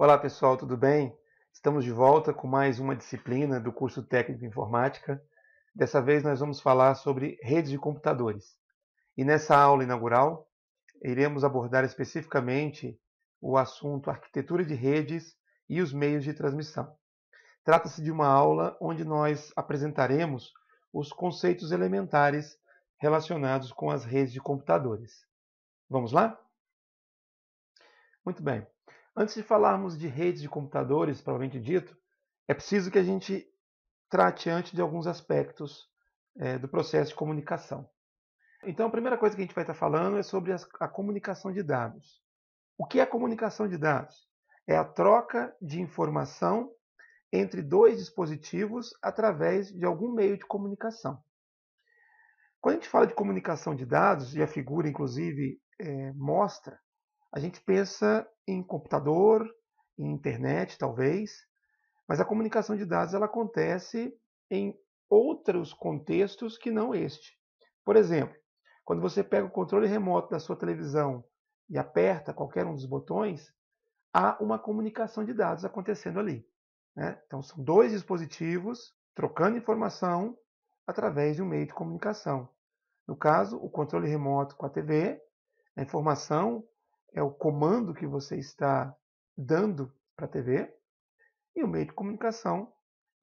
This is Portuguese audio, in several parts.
Olá pessoal, tudo bem? Estamos de volta com mais uma disciplina do curso técnico de informática. Dessa vez nós vamos falar sobre redes de computadores. E nessa aula inaugural, iremos abordar especificamente o assunto arquitetura de redes e os meios de transmissão. Trata-se de uma aula onde nós apresentaremos os conceitos elementares relacionados com as redes de computadores. Vamos lá? Muito bem. Antes de falarmos de redes de computadores, propriamente dito, é preciso que a gente trate antes de alguns aspectos do processo de comunicação. Então, a primeira coisa que a gente vai estar falando é sobre a comunicação de dados. O que é a comunicação de dados? É a troca de informação entre dois dispositivos através de algum meio de comunicação. Quando a gente fala de comunicação de dados, e a figura, inclusive, mostra, a gente pensa em computador, em internet, talvez, mas a comunicação de dados ela acontece em outros contextos que não este. Por exemplo, quando você pega o controle remoto da sua televisão e aperta qualquer um dos botões, há uma comunicação de dados acontecendo ali, né? Então, são dois dispositivos trocando informação através de um meio de comunicação. No caso, o controle remoto com a TV, a informação é o comando que você está dando para a TV, e o meio de comunicação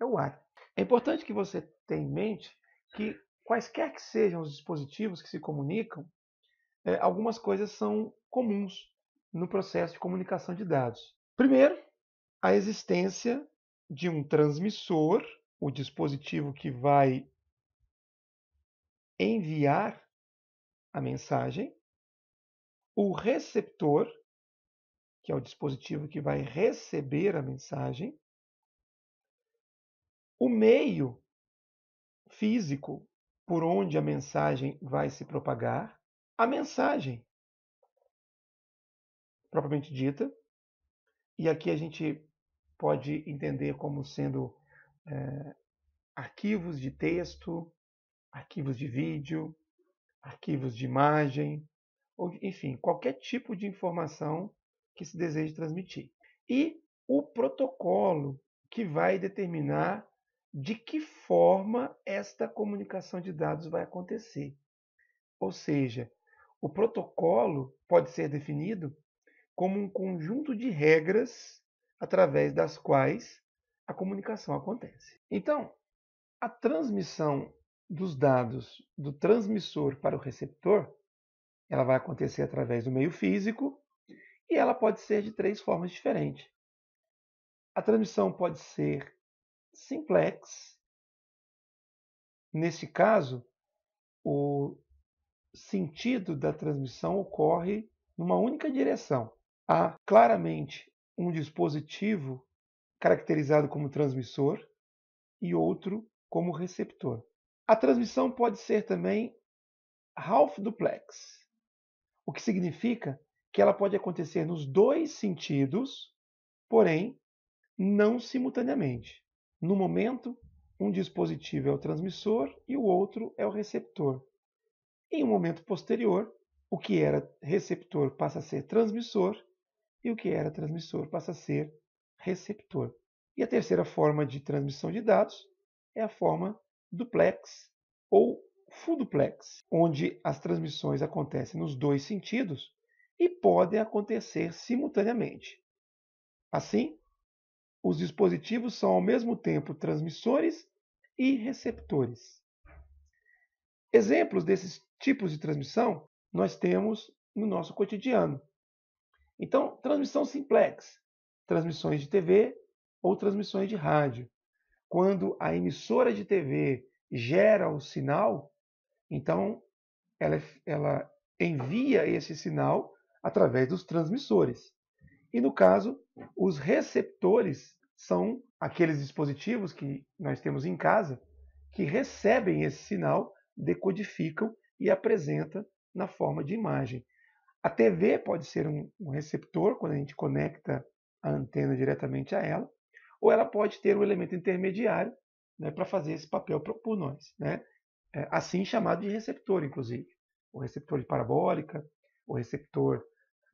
é o ar. É importante que você tenha em mente que, quaisquer que sejam os dispositivos que se comunicam, algumas coisas são comuns no processo de comunicação de dados. Primeiro, a existência de um transmissor, o dispositivo que vai enviar a mensagem, o receptor, que é o dispositivo que vai receber a mensagem, o meio físico por onde a mensagem vai se propagar, a mensagem propriamente dita, e aqui a gente pode entender como sendo arquivos de texto, arquivos de vídeo, arquivos de imagem, ou, enfim, qualquer tipo de informação que se deseje transmitir. E o protocolo que vai determinar de que forma esta comunicação de dados vai acontecer. Ou seja, o protocolo pode ser definido como um conjunto de regras através das quais a comunicação acontece. Então, a transmissão dos dados do transmissor para o receptor, ela vai acontecer através do meio físico e ela pode ser de três formas diferentes. A transmissão pode ser simplex. Nesse caso, o sentido da transmissão ocorre numa única direção. Há claramente um dispositivo caracterizado como transmissor e outro como receptor. A transmissão pode ser também half duplex, o que significa que ela pode acontecer nos dois sentidos, porém não simultaneamente. No momento, um dispositivo é o transmissor e o outro é o receptor. Em um momento posterior, o que era receptor passa a ser transmissor e o que era transmissor passa a ser receptor. E a terceira forma de transmissão de dados é a forma duplex ou full duplex, onde as transmissões acontecem nos dois sentidos e podem acontecer simultaneamente. Assim, os dispositivos são ao mesmo tempo transmissores e receptores. Exemplos desses tipos de transmissão nós temos no nosso cotidiano. Então, transmissão simplex, transmissões de TV ou transmissões de rádio. Quando a emissora de TV gera o sinal, então ela envia esse sinal através dos transmissores. E no caso, os receptores são aqueles dispositivos que nós temos em casa que recebem esse sinal, decodificam e apresentam na forma de imagem. A TV pode ser um receptor, quando a gente conecta a antena diretamente a ela, ou ela pode ter um elemento intermediário, né, para fazer esse papel por nós, né? Assim chamado de receptor, inclusive. O receptor de parabólica, o receptor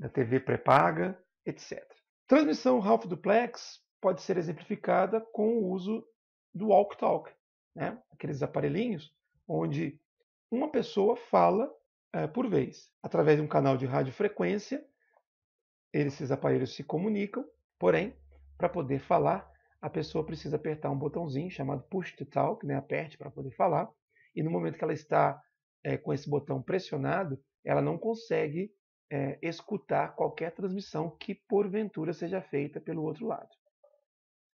da TV pré-paga, etc. Transmissão Half Duplex pode ser exemplificada com o uso do walk-talk, né? Aqueles aparelhinhos onde uma pessoa fala por vez. Através de um canal de radiofrequência, esses aparelhos se comunicam, porém, para poder falar, a pessoa precisa apertar um botãozinho chamado Push to Talk, né? Aperte para poder falar, e no momento que ela está com esse botão pressionado, ela não consegue escutar qualquer transmissão que porventura seja feita pelo outro lado.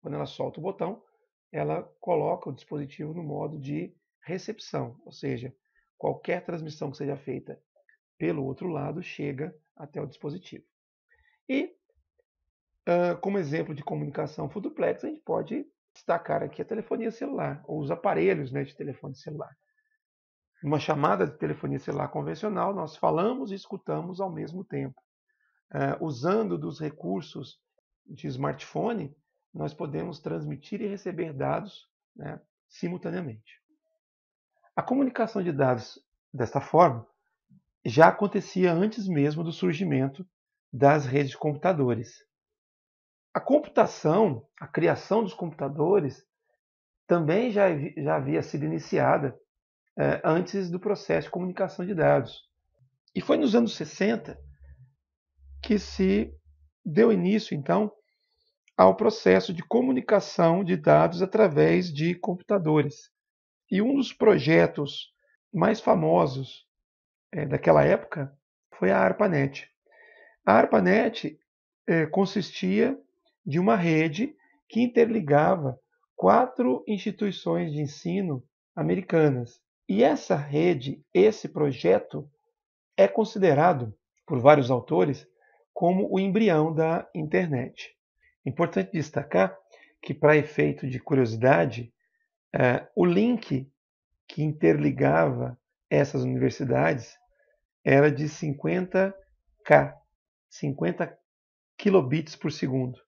Quando ela solta o botão, ela coloca o dispositivo no modo de recepção, ou seja, qualquer transmissão que seja feita pelo outro lado chega até o dispositivo. E, como exemplo de comunicação full duplex, a gente pode destacar aqui a telefonia celular, ou os aparelhos, né, de telefone celular. Numa chamada de telefonia celular convencional, nós falamos e escutamos ao mesmo tempo. Usando dos recursos de smartphone, nós podemos transmitir e receber dados, né, simultaneamente. A comunicação de dados desta forma já acontecia antes mesmo do surgimento das redes de computadores. A computação, a criação dos computadores, também já havia sido iniciada antes do processo de comunicação de dados. E foi nos anos 60 que se deu início, então, ao processo de comunicação de dados através de computadores. E um dos projetos mais famosos daquela época foi a ARPANET. A ARPANET consistia de uma rede que interligava 4 instituições de ensino americanas. E essa rede, esse projeto, é considerado por vários autores como o embrião da internet. Importante destacar que, para efeito de curiosidade, o link que interligava essas universidades era de 50 kilobits por segundo,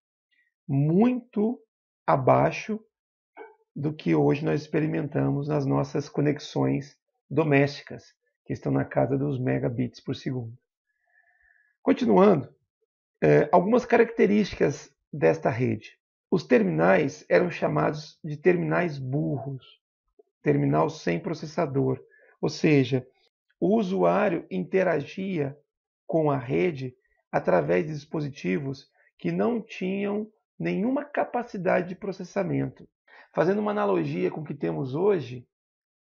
muito abaixo do que hoje nós experimentamos nas nossas conexões domésticas, que estão na casa dos megabits por segundo. Continuando, algumas características desta rede. Os terminais eram chamados de terminais burros, terminal sem processador, ou seja, o usuário interagia com a rede através de dispositivos que não tinham nenhuma capacidade de processamento. Fazendo uma analogia com o que temos hoje,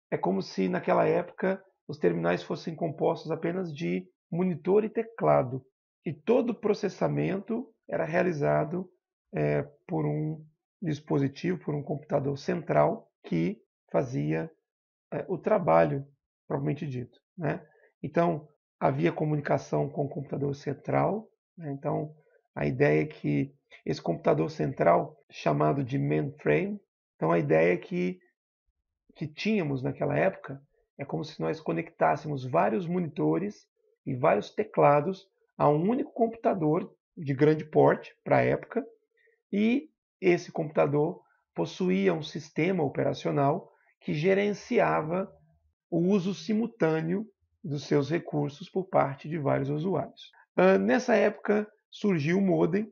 é como se naquela época os terminais fossem compostos apenas de monitor e teclado, e todo o processamento era realizado por um dispositivo, por um computador central que fazia o trabalho propriamente dito, né? Então, havia comunicação com o computador central, né? Então, a ideia é que esse computador central, chamado de mainframe, então a ideia é que tínhamos naquela época é como se nós conectássemos vários monitores e vários teclados a um único computador de grande porte para a época, e esse computador possuía um sistema operacional que gerenciava o uso simultâneo dos seus recursos por parte de vários usuários. Nessa época surgiu o modem.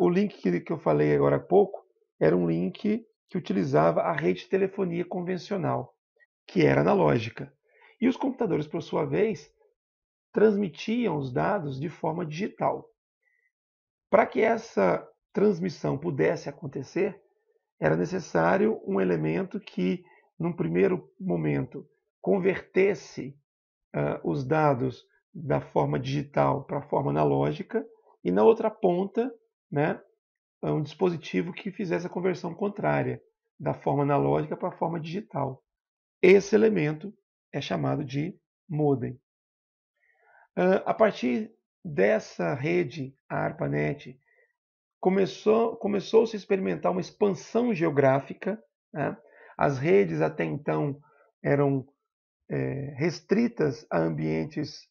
O link que eu falei agora há pouco era um link que utilizava a rede de telefonia convencional, que era analógica. E os computadores, por sua vez, transmitiam os dados de forma digital. Para que essa transmissão pudesse acontecer, era necessário um elemento que, num primeiro momento, convertesse os dados da forma digital para a forma analógica, e na outra ponta, né, um dispositivo que fizesse a conversão contrária, da forma analógica para a forma digital. Esse elemento é chamado de modem. A partir dessa rede, a ARPANET, começou-se a experimentar uma expansão geográfica, né? As redes até então eram restritas a ambientes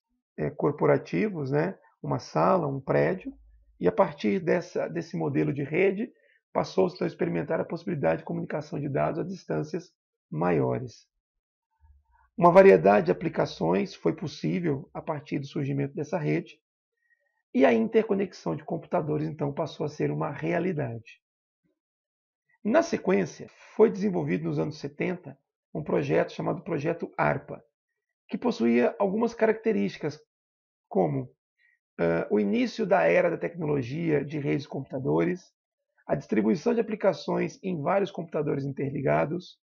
corporativos, né? Uma sala, um prédio, e a partir desse modelo de rede passou-se a experimentar a possibilidade de comunicação de dados a distâncias maiores. Uma variedade de aplicações foi possível a partir do surgimento dessa rede. E a interconexão de computadores, então, passou a ser uma realidade. Na sequência, foi desenvolvido nos anos 70 um projeto chamado Projeto ARPA, que possuía algumas características, como o início da era da tecnologia de redes de computadores, a distribuição de aplicações em vários computadores interligados,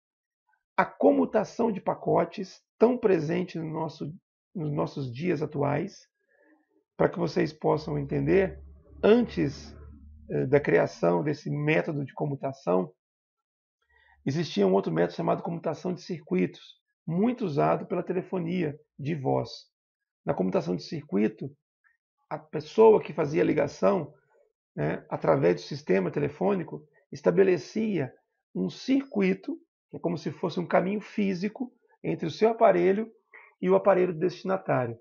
a comutação de pacotes, tão presente nos nossos dias atuais. Para que vocês possam entender, antes da criação desse método de comutação, existia um outro método chamado comutação de circuitos, muito usado pela telefonia de voz. Na comutação de circuito, a pessoa que fazia a ligação, através do sistema telefônico, estabelecia um circuito, que é como se fosse um caminho físico, entre o seu aparelho e o aparelho destinatário.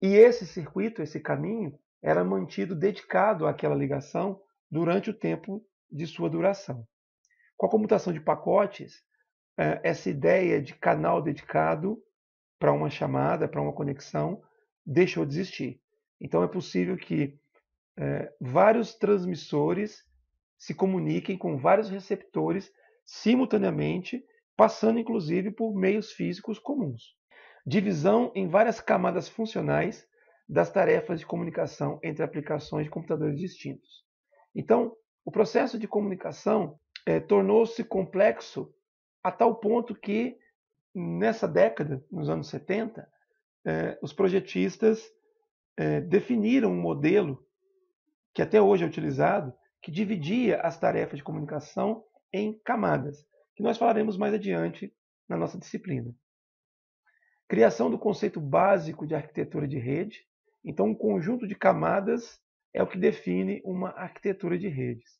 E esse circuito, esse caminho, era mantido dedicado àquela ligação durante o tempo de sua duração. Com a comutação de pacotes, essa ideia de canal dedicado para uma chamada, para uma conexão, deixou de existir. Então é possível que vários transmissores se comuniquem com vários receptores simultaneamente, passando inclusive por meios físicos comuns. Divisão em várias camadas funcionais das tarefas de comunicação entre aplicações de computadores distintos. Então, o processo de comunicação tornou-se complexo a tal ponto que, nessa década, nos anos 70, os projetistas definiram um modelo que até hoje é utilizado, que dividia as tarefas de comunicação em camadas, que nós falaremos mais adiante na nossa disciplina. Criação do conceito básico de arquitetura de rede. Então, um conjunto de camadas é o que define uma arquitetura de redes.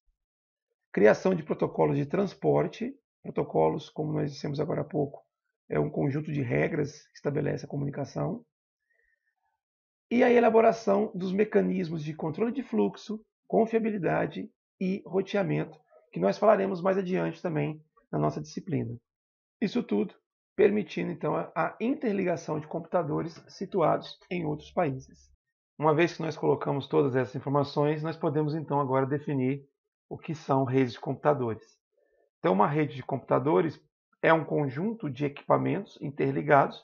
Criação de protocolos de transporte. Protocolos, como nós dissemos agora há pouco, é um conjunto de regras que estabelece a comunicação. E a elaboração dos mecanismos de controle de fluxo, confiabilidade e roteamento, que nós falaremos mais adiante também na nossa disciplina. Isso tudo permitindo então a interligação de computadores situados em outros países. Uma vez que nós colocamos todas essas informações, nós podemos então agora definir o que são redes de computadores. Então, uma rede de computadores é um conjunto de equipamentos interligados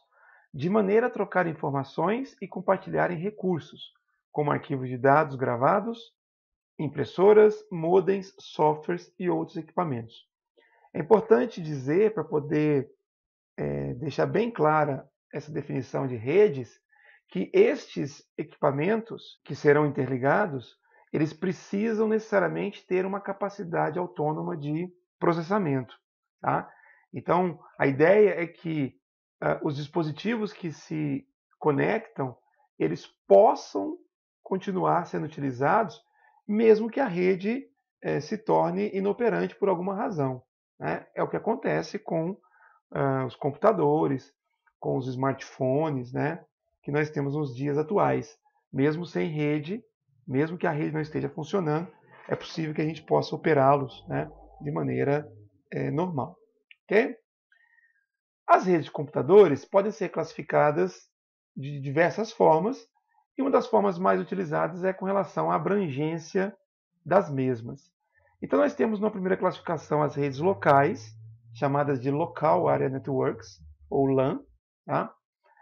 de maneira a trocar informações e compartilharem recursos, como arquivos de dados gravados, impressoras, modems, softwares e outros equipamentos. É importante dizer, para poder deixar bem clara essa definição de redes, que estes equipamentos que serão interligados, eles precisam necessariamente ter uma capacidade autônoma de processamento. Tá? Então, a ideia é que os dispositivos que se conectam, eles possam continuar sendo utilizados, mesmo que a rede se torne inoperante por alguma razão. Né? É o que acontece com os computadores, com os smartphones, né, que nós temos nos dias atuais. Mesmo sem rede, mesmo que a rede não esteja funcionando, é possível que a gente possa operá-los, né, de maneira normal. Okay? As redes de computadores podem ser classificadas de diversas formas, e uma das formas mais utilizadas é com relação à abrangência das mesmas. Então nós temos na primeira classificação as redes locais, chamadas de Local Area Networks, ou LAN. Tá?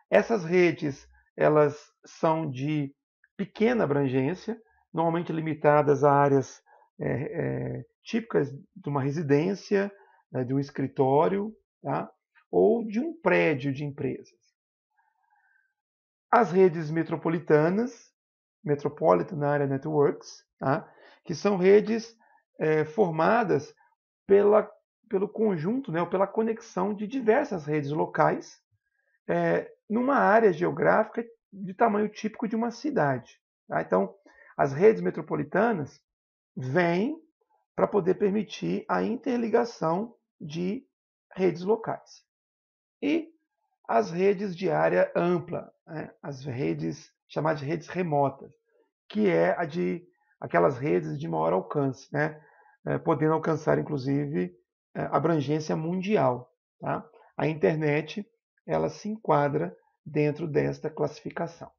Essas redes elas são de pequena abrangência, normalmente limitadas a áreas típicas de uma residência, de um escritório, tá? Ou de um prédio de empresas. As redes metropolitanas, Metropolitan Area Networks, tá? Que são redes formadas pelo conjunto, né, ou pela conexão de diversas redes locais numa área geográfica de tamanho típico de uma cidade. Tá? Então, as redes metropolitanas vêm para poder permitir a interligação de redes locais. E as redes de área ampla, né, as redes chamadas de redes remotas, que é aquelas redes de maior alcance, né, podendo alcançar, inclusive, abrangência mundial. Tá? A internet ela se enquadra dentro desta classificação.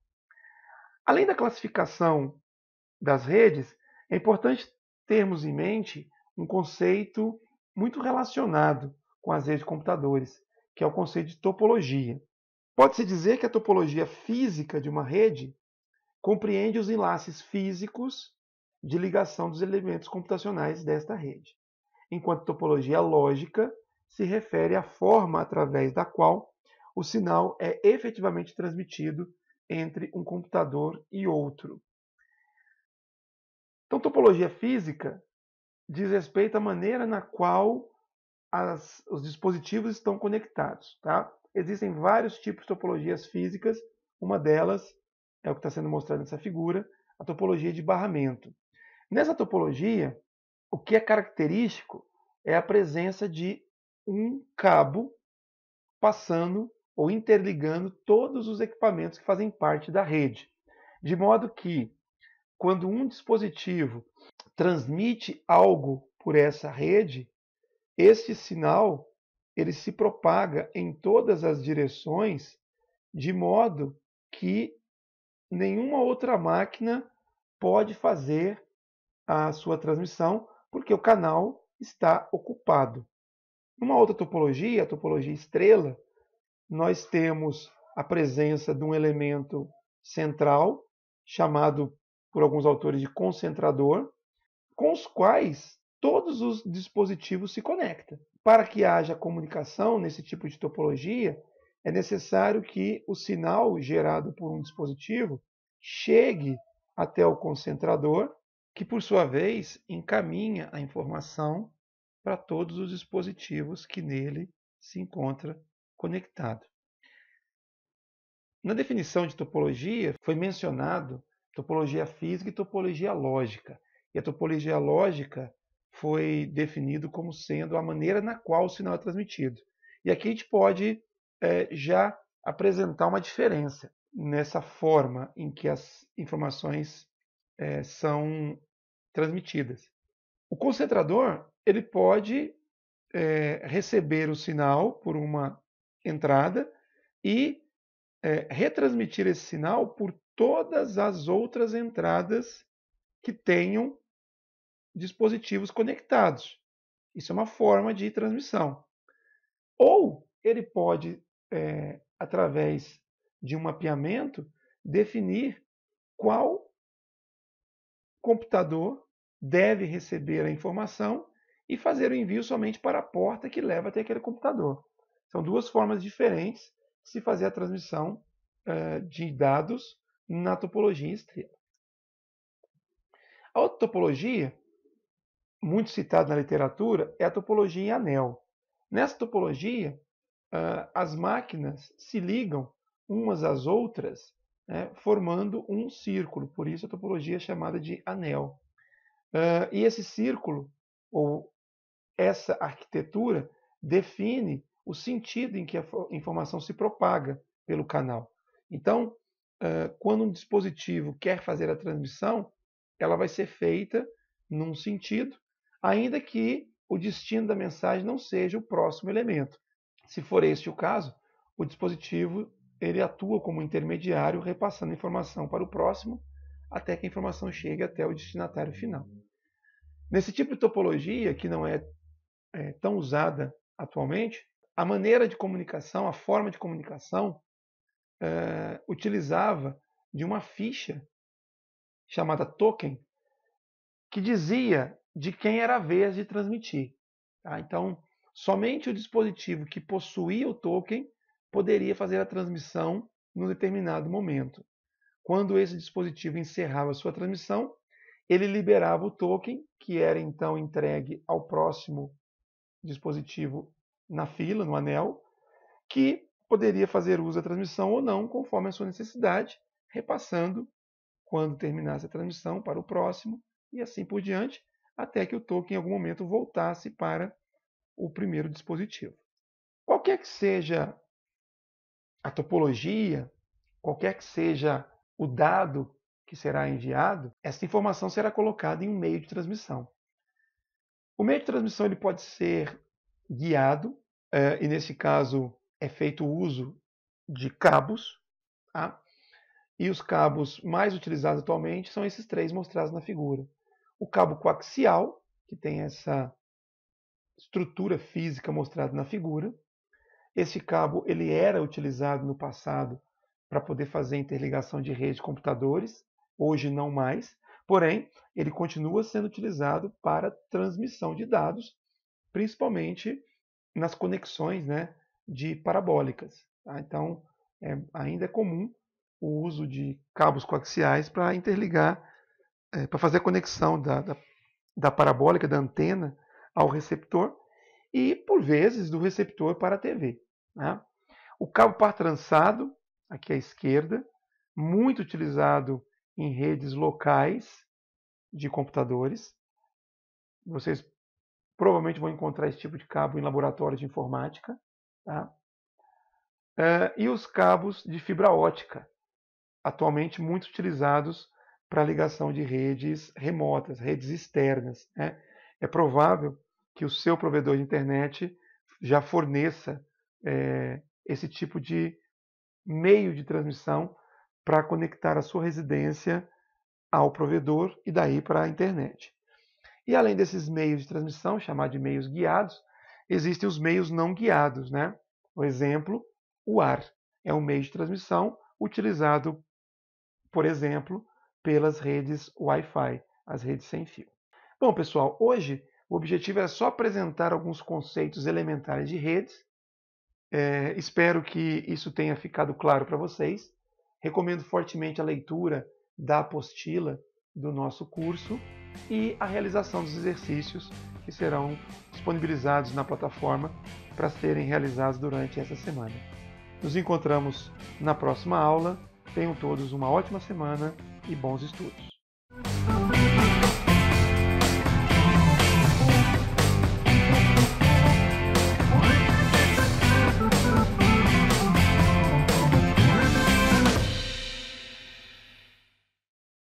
Além da classificação das redes, é importante termos em mente um conceito muito relacionado com as redes de computadores, que é o conceito de topologia. Pode-se dizer que a topologia física de uma rede compreende os enlaces físicos de ligação dos elementos computacionais desta rede, enquanto topologia lógica se refere à forma através da qual o sinal é efetivamente transmitido entre um computador e outro. Então, topologia física diz respeito à maneira na qual os dispositivos estão conectados. Tá? Existem vários tipos de topologias físicas, uma delas é o que está sendo mostrado nessa figura, a topologia de barramento. Nessa topologia, o que é característico é a presença de um cabo passando ou interligando todos os equipamentos que fazem parte da rede. De modo que, quando um dispositivo transmite algo por essa rede, este sinal ele se propaga em todas as direções, de modo que nenhuma outra máquina pode fazer a sua transmissão, porque o canal está ocupado. Numa outra topologia, a topologia estrela, nós temos a presença de um elemento central, chamado por alguns autores de concentrador, com os quais todos os dispositivos se conectam. Para que haja comunicação nesse tipo de topologia, é necessário que o sinal gerado por um dispositivo chegue até o concentrador, que por sua vez encaminha a informação para todos os dispositivos que nele se encontra conectado. Na definição de topologia foi mencionado topologia física e topologia lógica. E a topologia lógica foi definido como sendo a maneira na qual o sinal é transmitido. E aqui a gente pode já apresentar uma diferença nessa forma em que as informações são transmitidas. O concentrador ele pode receber o sinal por uma entrada e retransmitir esse sinal por todas as outras entradas que tenham dispositivos conectados. Isso é uma forma de transmissão. Ou ele pode, através de um mapeamento, definir qual computador deve receber a informação e fazer o envio somente para a porta que leva até aquele computador. São duas formas diferentes de se fazer a transmissão de dados na topologia estrela. A outra topologia, muito citada na literatura, é a topologia em anel. Nessa topologia, as máquinas se ligam umas às outras, formando um círculo. Por isso a topologia é chamada de anel. E esse círculo, ou essa arquitetura, define o sentido em que a informação se propaga pelo canal. Então, quando um dispositivo quer fazer a transmissão, ela vai ser feita num sentido, ainda que o destino da mensagem não seja o próximo elemento. Se for este o caso, o dispositivo ele atua como intermediário, repassando a informação para o próximo, até que a informação chegue até o destinatário final. Nesse tipo de topologia, que não é tão usada atualmente, a maneira de comunicação, a forma de comunicação, utilizava de uma ficha chamada token, que dizia de quem era a vez de transmitir. Tá? Então, somente o dispositivo que possuía o token poderia fazer a transmissão num determinado momento. Quando esse dispositivo encerrava sua transmissão, ele liberava o token, que era então entregue ao próximo dispositivo na fila, no anel, que poderia fazer uso da transmissão ou não, conforme a sua necessidade, repassando, quando terminasse a transmissão, para o próximo, e assim por diante, até que o token em algum momento voltasse para o primeiro dispositivo. Qualquer que seja a topologia, qualquer que seja o dado que será enviado, essa informação será colocada em um meio de transmissão. O meio de transmissão ele pode ser guiado, e nesse caso é feito o uso de cabos, tá? E os cabos mais utilizados atualmente são esses três mostrados na figura. O cabo coaxial, que tem essa estrutura física mostrada na figura. Esse cabo ele era utilizado no passado para poder fazer interligação de rede de computadores, hoje não mais, porém ele continua sendo utilizado para transmissão de dados, principalmente nas conexões, né, de parabólicas. Tá? Então ainda é comum o uso de cabos coaxiais para interligar, para fazer a conexão da parabólica, da antena, ao receptor e, por vezes, do receptor para a TV. Né? O cabo par trançado, aqui à esquerda, muito utilizado em redes locais de computadores. Vocês provavelmente vão encontrar esse tipo de cabo em laboratórios de informática. Tá? E os cabos de fibra ótica, atualmente muito utilizados para ligação de redes remotas, redes externas. Né? É provável que o seu provedor de internet já forneça esse tipo de meio de transmissão para conectar a sua residência ao provedor e daí para a internet. E além desses meios de transmissão, chamados de meios guiados, existem os meios não guiados. Né? Por exemplo, o ar é um meio de transmissão utilizado, por exemplo, pelas redes Wi-Fi, as redes sem fio. Bom, pessoal, hoje o objetivo é só apresentar alguns conceitos elementares de redes. Espero que isso tenha ficado claro para vocês. Recomendo fortemente a leitura da apostila do nosso curso e a realização dos exercícios que serão disponibilizados na plataforma para serem realizados durante essa semana. Nos encontramos na próxima aula. Tenham todos uma ótima semana e bons estudos.